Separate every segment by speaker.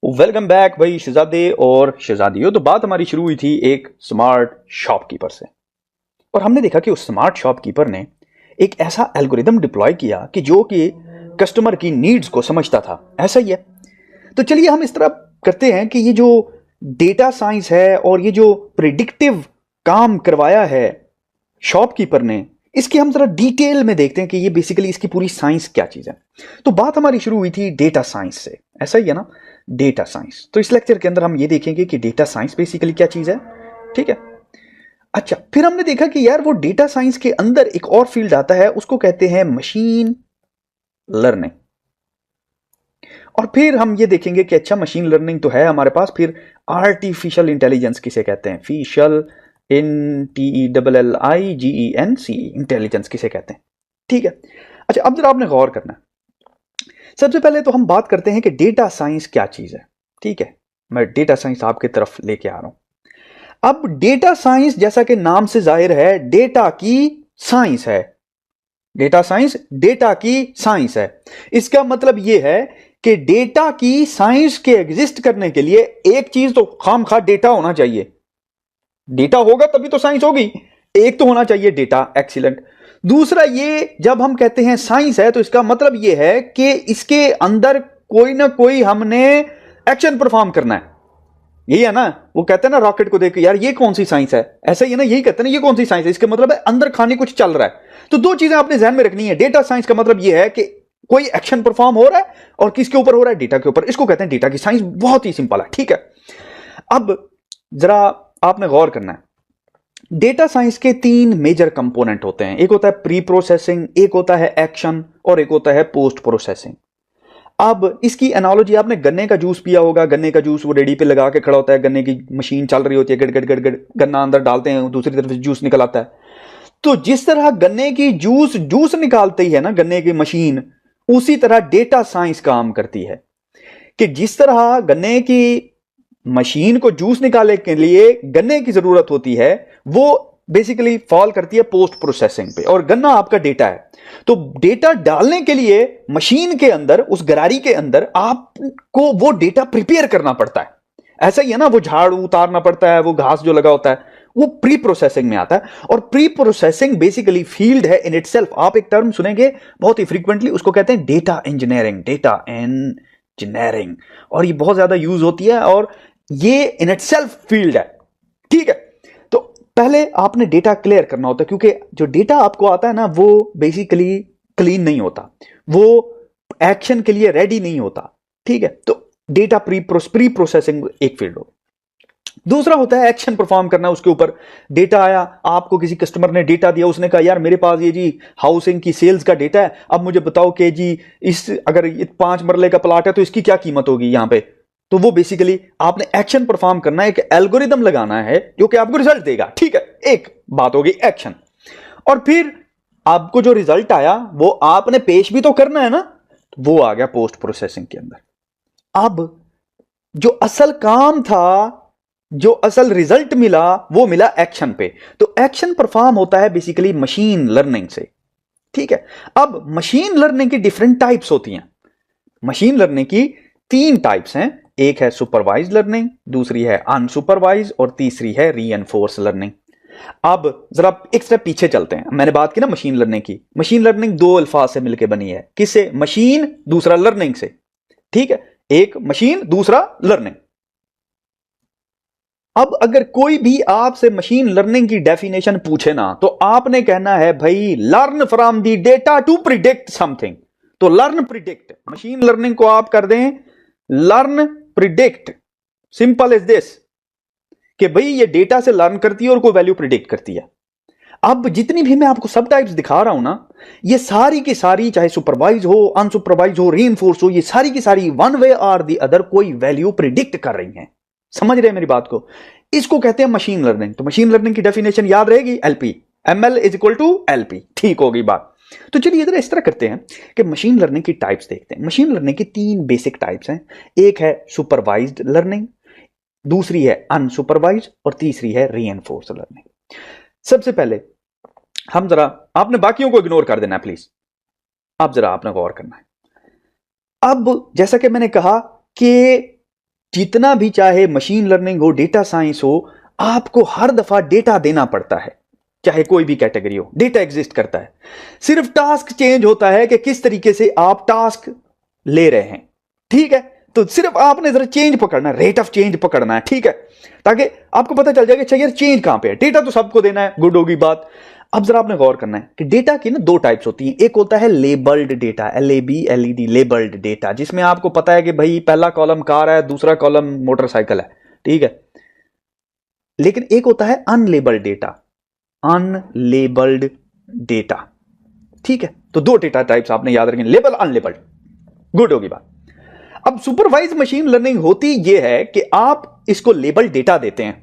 Speaker 1: Welcome back भाई शहजादे और शहजादियों। तो बात हमारी शुरू हुई थी एक स्मार्ट शॉपकीपर से, और हमने देखा कि उस स्मार्ट शॉपकीपर ने एक ऐसा एल्गोरिदम डिप्लॉय किया कि जो कि कस्टमर की नीड्स को समझता था। ऐसा ही है। तो चलिए हम इस तरह करते हैं कि ये जो डेटा साइंस है और ये जो प्रिडिक्टिव काम करवाया है शॉपकीपर ने, इसकी हम जरा डिटेल में देखते हैं कि ये बेसिकली इसकी पूरी साइंस क्या चीज है। तो बात हमारी शुरू हुई थी डेटा साइंस से, ऐसा ही है ना, डेटा साइंस। तो इस लेक्चर के अंदर हम ये देखेंगे कि डेटा साइंस बेसिकली क्या चीज है। ठीक है। अच्छा, फिर हमने देखा कि यार वो डेटा साइंस के अंदर एक और फील्ड आता है, उसको कहते हैं मशीन लर्निंग। और फिर हम ये देखेंगे कि अच्छा मशीन लर्निंग तो है हमारे पास, फिर आर्टिफिशियल इंटेलिजेंस किसे कहते हैं, फिशियल INTELLIGENC इंटेलिजेंस किसे कहते हैं। ठीक है। अच्छा, अब जरा आपने गौर करना है। सबसे पहले तो हम बात करते हैं कि डेटा साइंस क्या चीज है। ठीक है, मैं डेटा साइंस आपकी तरफ लेके आ रहा हूं। अब डेटा साइंस जैसा कि नाम से जाहिर है, डेटा की साइंस है। डेटा साइंस डेटा की साइंस है। इसका मतलब यह है कि डेटा की साइंस के एग्जिस्ट करने के लिए एक चीज तो खामखा डेटा होना चाहिए। डेटा होगा तभी तो साइंस होगी। एक तो होना चाहिए डेटा, एक्सीलेंट। दूसरा, ये जब हम कहते हैं साइंस है तो इसका मतलब यह है कि इसके अंदर कोई ना कोई हमने एक्शन परफॉर्म करना है। यही है ना, वो कहते हैं ना रॉकेट को देख के यार ये कौन सी साइंस है, ऐसा ही है ना, यही कहते हैं ना ये कौन सी साइंस है, इसका मतलब है अंदर खाने कुछ चल रहा है। तो दो चीजें आपने ध्यान में रखनी है। डेटा साइंस का मतलब यह है कि कोई एक्शन परफॉर्म हो रहा है, और किसके ऊपर हो रहा है, डेटा के ऊपर। इसको कहते हैं डेटा की साइंस। बहुत ही सिंपल है। ठीक है। अब जरा आपने गौर करना है, डेटा साइंस के तीन मेजर कंपोनेंट होते हैं। एक होता है प्री प्रोसेसिंग, एक होता है एक्शन, और एक होता है पोस्ट प्रोसेसिंग। अब इसकी एनालॉजी, आपने गन्ने का जूस पिया होगा। गन्ने का जूस वो रेडी पे लगा के खड़ा होता है, गन्ने की मशीन चल रही होती है, गड़ गड़ गड़ गड़, गन्ना अंदर डालते हैं, दूसरी तरफ से जूस निकल आता है। तो जिस तरह गन्ने की जूस निकालती है ना गन्ने की मशीन, उसी तरह डेटा साइंस काम करती है कि जिस तरह गन्ने की मशीन को जूस निकालने के लिए गन्ने की जरूरत होती है, वो बेसिकली फॉल करती है पोस्ट प्रोसेसिंग पे, और गन्ना आपका डेटा है। तो डेटा डालने के लिए मशीन के अंदर, उस गरारी के अंदर आपको वो डेटा प्रिपेयर करना पड़ता है। ऐसा ही है ना, वो झाड़ू उतारना पड़ता है, वो घास जो लगा होता है, वो प्री प्रोसेसिंग में आता है। और प्री प्रोसेसिंग बेसिकली फील्ड है इन इटसेल्फ। आप एक टर्म सुनेंगे बहुत ही फ्रीक्वेंटली, उसको कहते हैं डेटा इंजीनियरिंग। डेटा इंजीनियरिंग, और ये बहुत ज्यादा यूज होती है, और ये इन इटसेल्फ फील्ड है। ठीक है। तो पहले आपने डेटा क्लियर करना होता है, क्योंकि जो डेटा आपको आता है ना, वो बेसिकली क्लीन नहीं होता, वो एक्शन के लिए रेडी नहीं होता। ठीक है। तो डेटा प्री प्रोसेसिंग एक फील्ड हो। दूसरा होता है एक्शन परफॉर्म करना। उसके ऊपर डेटा आया, आपको किसी कस्टमर ने डेटा दिया, उसने कहा यार मेरे पास ये जी हाउसिंग की सेल्स का डेटा है, अब मुझे बताओ कि जी इस अगर 5 मरले का प्लाट है तो इसकी क्या कीमत होगी यहां पे। तो वो बेसिकली आपने एक्शन परफॉर्म करना है, एक एल्गोरिदम लगाना है जो कि आपको रिजल्ट देगा। ठीक है, एक बात होगी एक्शन। और फिर आपको जो रिजल्ट आया वो आपने पेश भी तो करना है ना, तो वो आ गया पोस्ट प्रोसेसिंग के अंदर। अब जो असल काम था, जो असल रिजल्ट मिला, वो मिला एक्शन पे। तो एक्शन परफॉर्म होता है बेसिकली मशीन लर्निंग से। ठीक है। अब मशीन लर्निंग की डिफरेंट टाइप्स होती हैं। मशीन लर्निंग की 3 टाइप्स हैं। एक है सुपरवाइज लर्निंग, दूसरी है अनसुपरवाइज, और तीसरी है रीएनफोर्स लर्निंग। अब जरा एक स्टेप पीछे चलते हैं। मैंने बात की ना मशीन लर्निंग की। मशीन लर्निंग 2 अल्फाज से मिलकर बनी है। किससे? मशीन, दूसरा लर्निंग से। ठीक है, एक मशीन, दूसरा लर्निंग। अब अगर कोई भी आपसे मशीन लर्निंग की डेफिनेशन पूछे ना, तो आपने कहना है भाई learn from the data to predict something. तो लर्न प्रिडिक्ट, मशीन लर्निंग को आप कर दें learn predict. Simple is this कि भाई ये डेटा से लर्न करती है और कोई वैल्यू प्रिडिक्ट करती है। अब जितनी भी मैं आपको सब टाइप्स दिखा रहा हूं ना, ये सारी की सारी, चाहे सुपरवाइज हो, अनसुपरवाइज हो, रीइंफोर्स हो, ये सारी की सारी वन वे और दी अदर कोई वैल्यू प्रिडिक्ट कर रही हैं। समझ रहे हैं मेरी बात को? इसको कहते हैं मशीन लर्निंग। तो मशीन लर्निंग की डेफिनेशन याद रहेगी, LP, ML is equal to LP. ठीक होगी बात। तो चलिए इधर इस तरह करते हैं कि मशीन लर्निंग की टाइप्स देखते हैं। मशीन लर्निंग की 3 बेसिक टाइप्स हैं। एक है सुपरवाइज्ड लर्निंग, दूसरी है अनसुपरवाइज्ड, और तीसरी है रीइंफोर्स्ड लर्निंग। सबसे पहले हम जरा, आपने बाकियों को इग्नोर कर देना है प्लीज, आप जरा आपने गौर करना है। अब जैसा कि मैंने कहा कि जितना भी चाहे मशीन लर्निंग हो, डेटा साइंस हो, आपको हर दफा डेटा देना पड़ता है, चाहे कोई भी कैटेगरी हो, डेटा एग्जिस्ट करता है। सिर्फ टास्क चेंज होता है कि किस तरीके से आप टास्क ले रहे हैं, ठीक है। तो सिर्फ आपने जरा चेंज पकड़ना है, रेट ऑफ चेंज पकड़ना है, ठीक है, ताकि आपको पता चल जाएगा अच्छा यार चेंज कहां पे है। डेटा तो सबको देना है, गुड होगी बात। अब जरा आपने गौर करना है कि डेटा की ना दो टाइप्स होती हैं। एक होता है labelled data, LABLED, labelled data, जिसमें आपको पता है कि भाई पहला कॉलम कार है, दूसरा कॉलम मोटरसाइकिल है, ठीक है। लेकिन एक होता है अनलेबल्ड डेटा, अनलेबल्ड डेटा, ठीक है। तो दो डेटा टाइप्स आपने याद रखें, लेबल, अनलेबल्ड, गुड होगी बात। अब सुपरवाइज मशीन लर्निंग होती यह है कि आप इसको लेबल डेटा देते हैं,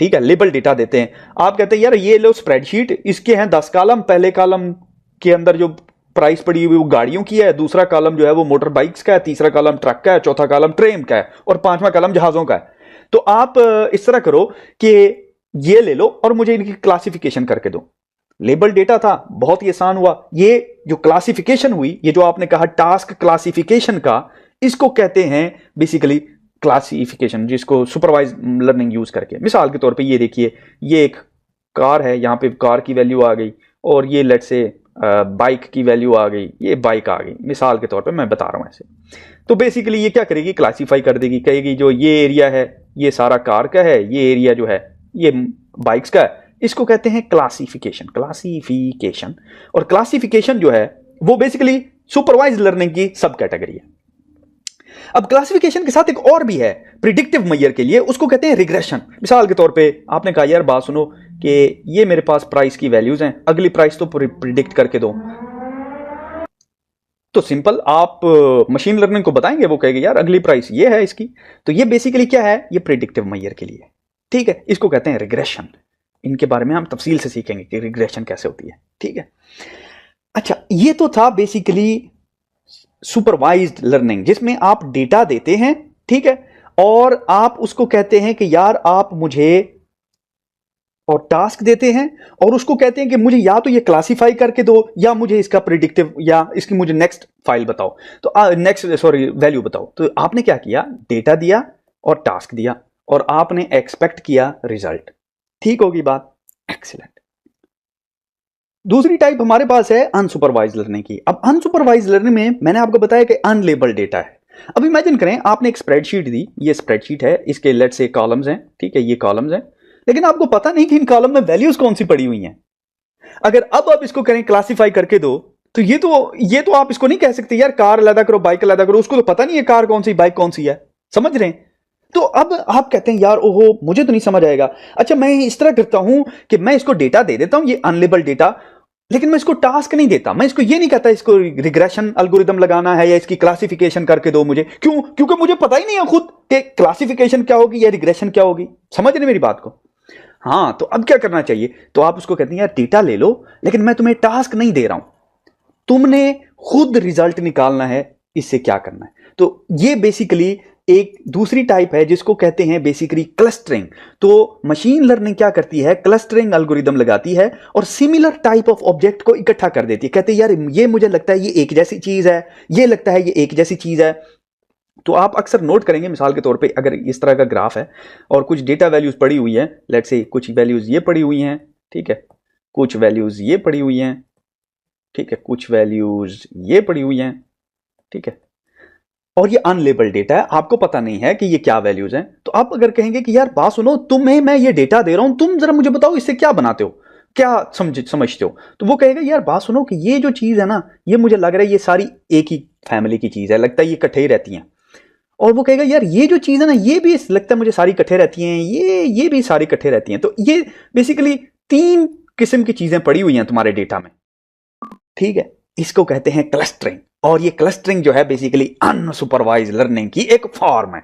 Speaker 1: ठीक है, लेबल डेटा देते हैं। आप कहते हैं यार ये लो स्प्रेडशीट, इसके हैं 10 कॉलम, पहले कॉलम के अंदर जो प्राइस पड़ी हुई वो गाड़ियों की है, दूसरा कॉलम जो है वो मोटर बाइक्स का है, तीसरा कॉलम ट्रक का है, चौथा कॉलम ट्रेन का है और पांचवा कॉलम जहाजों का है। तो आप इस तरह करो कि ये ले लो और मुझे इनकी क्लासिफिकेशन करके दो। लेबल डेटा था, बहुत ही आसान हुआ। ये जो क्लासिफिकेशन हुई, ये जो आपने कहा टास्क क्लासिफिकेशन का, इसको कहते हैं बेसिकली क्लासिफिकेशन, जिसको सुपरवाइज लर्निंग यूज करके। मिसाल के तौर पे ये देखिए, ये एक कार है, यहां पे कार की वैल्यू आ गई, और ये लेट से बाइक की वैल्यू आ गई, ये बाइक आ गई, मिसाल के तौर पे मैं बता रहा हूं ऐसे। तो बेसिकली ये क्या करेगी, क्लासीफाई कर देगी, कहेगी जो ये एरिया है ये सारा कार का है, ये एरिया जो है ये बाइक्स का है। इसको कहते हैं क्लासिफिकेशन, क्लासिफिकेशन। और क्लासिफिकेशन जो है वो बेसिकली सुपरवाइज लर्निंग की सब कैटेगरी है। अब क्लासिफिकेशन के साथ एक और भी है प्रिडिक्टिव मेजर के लिए, उसको कहते हैं रिग्रेशन। मिसाल के तौर पे आपने कहा यार बात सुनो कि ये मेरे पास प्राइस की वैल्यूज हैं, अगली प्राइस तो प्रिडिक्ट करके दो। तो सिंपल आप मशीन लर्निंग को बताएंगे, वो कहेगा यार अगली प्राइस ये है इसकी। तो ये बेसिकली क्या है, ये प्रिडिक्टिव मेजर के लिए, ठीक है। इसको कहते हैं रिग्रेशन। इनके बारे में हम तफसील से सीखेंगे कि रिग्रेशन कैसे होती है, ठीक है। अच्छा, ये तो था बेसिकली सुपरवाइज्ड लर्निंग, जिसमें आप डेटा देते हैं, ठीक है, और आप उसको कहते हैं कि यार आप मुझे, और टास्क देते हैं और उसको कहते हैं कि मुझे या तो ये क्लासिफाई करके दो या मुझे इसका प्रिडिक्टिव या इसकी मुझे नेक्स्ट फाइल बताओ, तो नेक्स्ट सॉरी वैल्यू बताओ। तो आपने क्या किया, डेटा दिया और टास्क दिया और आपने एक्सपेक्ट किया रिजल्ट, ठीक होगी बात, एक्सीलेंट। दूसरी टाइप हमारे पास है अनसुपरवाइज लर्निंग की। अब अनसुपरवाइज लर्निंग में मैंने आपको बताया कि अनलेबल्ड डेटा है। अब इमेजिन करें आपने एक स्प्रेडशीट दी, ये स्प्रेडशीट है, इसके लेट से कॉलम्स हैं, ठीक है, ये कॉलम्स हैं, लेकिन आपको पता नहीं कि इन कॉलम में वैल्यूज कौन सी पड़ी हुई हैं। अगर अब आप इसको करें क्लासिफाई करके दो, तो ये तो आप इसको नहीं कह सकते यार कार अलग करो बाइक अलग करो, उसको तो पता नहीं है कार कौन सी बाइक कौन सी है, समझ रहे हैं। तो अब आप कहते हैं यार ओहो मुझे तो नहीं समझ आएगा। अच्छा, मैं इस तरह करता हूं कि मैं इसको डेटा दे देता हूं, ये अनलेबल डेटा, लेकिन मैं इसको टास्क नहीं देता। मैं इसको ये नहीं कहता इसको रिग्रेशन एल्गोरिदम लगाना है या इसकी क्लासिफिकेशन करके दो मुझे, क्यों, क्योंकि मुझे पता ही नहीं है खुद कि क्लासिफिकेशन क्या होगी या रिग्रेशन क्या होगी। समझ रहे मेरी बात को। हाँ, तो अब क्या करना चाहिए, तो आप उसको कहते हैं यार डेटा ले लो, लेकिन मैं तुम्हें टास्क नहीं दे रहा हूं, तुमने खुद रिजल्ट निकालना है, इससे क्या करना है। तो ये बेसिकली एक दूसरी टाइप है जिसको कहते हैं बेसिकली क्लस्टरिंग। तो मशीन लर्निंग क्या करती है, क्लस्टरिंग एल्गोरिदम लगाती है और सिमिलर टाइप ऑफ ऑब्जेक्ट को इकट्ठा कर देती है। कहते हैं यार ये मुझे लगता है ये एक जैसी चीज है, ये लगता है ये एक जैसी चीज है। तो आप अक्सर नोट करेंगे, मिसाल के तौर पे अगर इस तरह का ग्राफ है और कुछ डेटा वैल्यूज पड़ी हुई है, लेट्स से कुछ वैल्यूज ये पड़ी हुई हैं, ठीक है, कुछ वैल्यूज ये पड़ी हुई हैं, ठीक है, कुछ वैल्यूज ये पड़ी हुई हैं, ठीक है, और ये अनलेबल डेटा है, आपको पता नहीं है कि ये क्या वैल्यूज हैं। तो आप अगर कहेंगे कि यार बात सुनो, तुम्हें मैं ये डेटा दे रहा हूं, तुम जरा मुझे बताओ इससे क्या बनाते हो, क्या समझते हो। तो वो कहेगा यार बात सुनो कि ये जो चीज है ना, ये मुझे लग रहा है ये सारी एक ही फैमिली की चीज है, लगता है ये इकट्ठे ही रहती हैं। और वो कहेगा यार ये जो चीज है ना, ये भी लगता है मुझे सारी इकट्ठे रहती हैं, ये भी सारी इकट्ठे रहती हैं। तो ये बेसिकली 3 किस्म की चीजें पड़ी हुई हैं तुम्हारे डेटा में, ठीक है। इसको कहते हैं क्लस्टरिंग, और ये क्लस्टरिंग जो है बेसिकली अनसुपरवाइज लर्निंग की एक फॉर्म है।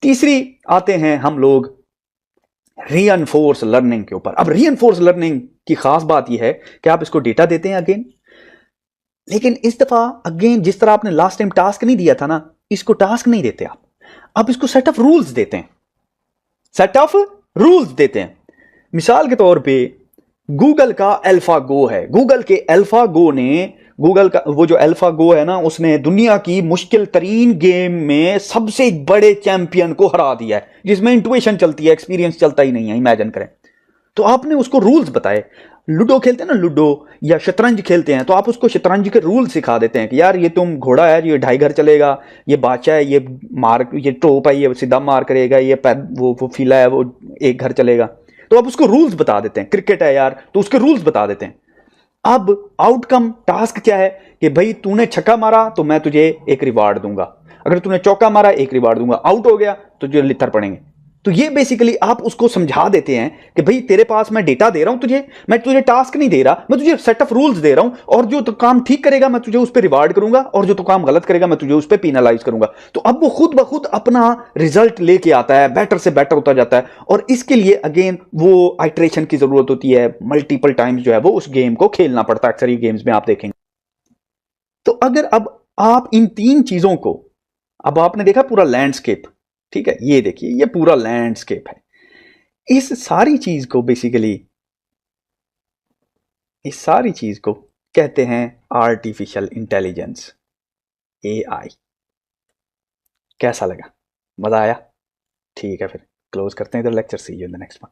Speaker 1: तीसरी आते हैं हम लोग रीइंफोर्स लर्निंग के ऊपर। अब रीइंफोर्स लर्निंग की खास बात यह है कि आप इसको डेटा देते हैं अगेन, लेकिन इस दफा अगेन जिस तरह आपने लास्ट टाइम टास्क नहीं दिया था ना, इसको टास्क नहीं देते आप इसको सेट ऑफ रूल्स देते हैं, सेट ऑफ रूल्स देते हैं। मिसाल के तौर पे गूगल का अल्फा गो है, गूगल के अल्फा गो ने गूगल का वो जो अल्फा गो है ना, उसने दुनिया की मुश्किल तरीन गेम में सबसे बड़े चैंपियन को हरा दिया है, जिसमें इंट्यूशन चलती है, एक्सपीरियंस चलता ही नहीं है। इमेजिन करें। तो आपने उसको रूल्स बताए। लूडो खेलते हैं ना, लूडो या शतरंज खेलते हैं, तो आप उसको शतरंज के रूल सिखा देते हैं कि यार ये तुम घोड़ा है, ये 2.5 घर चलेगा, ये बादशाह है, ये टोप है, ये सीधा मार करेगा, ये वो फीला है, वो 1 घर चलेगा। तो आप उसको रूल्स बता देते हैं। क्रिकेट है यार, तो उसके रूल्स बता देते हैं। अब आउटकम टास्क क्या है कि भाई तूने छक्का मारा तो मैं तुझे एक रिवार्ड दूंगा, अगर तूने चौका मारा एक रिवार्ड दूंगा, आउट हो गया तो तुझे लित्तर पड़ेंगे। तो ये बेसिकली आप उसको समझा देते हैं कि भाई तेरे पास मैं डेटा दे रहा हूं तुझे, मैं तुझे टास्क नहीं दे रहा, मैं तुझे सेट ऑफ रूल्स दे रहा हूं, और जो तो काम ठीक करेगा मैं तुझे उस पर रिवार्ड करूंगा, और जो तो काम गलत करेगा मैं तुझे उस पर पेनलाइज करूंगा। तो अब वो खुद ब खुद अपना रिजल्ट लेके आता है, बेटर से बेटर होता जाता है। और इसके लिए अगेन वो आइट्रेशन की जरूरत होती है, मल्टीपल टाइम्स जो है वो उस गेम को खेलना पड़ता है। अक्सर ये गेम्स में आप देखेंगे। तो अगर अब आप इन 3 चीजों को, अब आपने देखा पूरा लैंडस्केप, ठीक है, ये देखिए ये पूरा लैंडस्केप है। इस सारी चीज को बेसिकली, इस सारी चीज को कहते हैं आर्टिफिशियल इंटेलिजेंस, एआई। कैसा लगा? मजा आया? ठीक है, फिर क्लोज करते हैं इधर lecture. See you in the next one.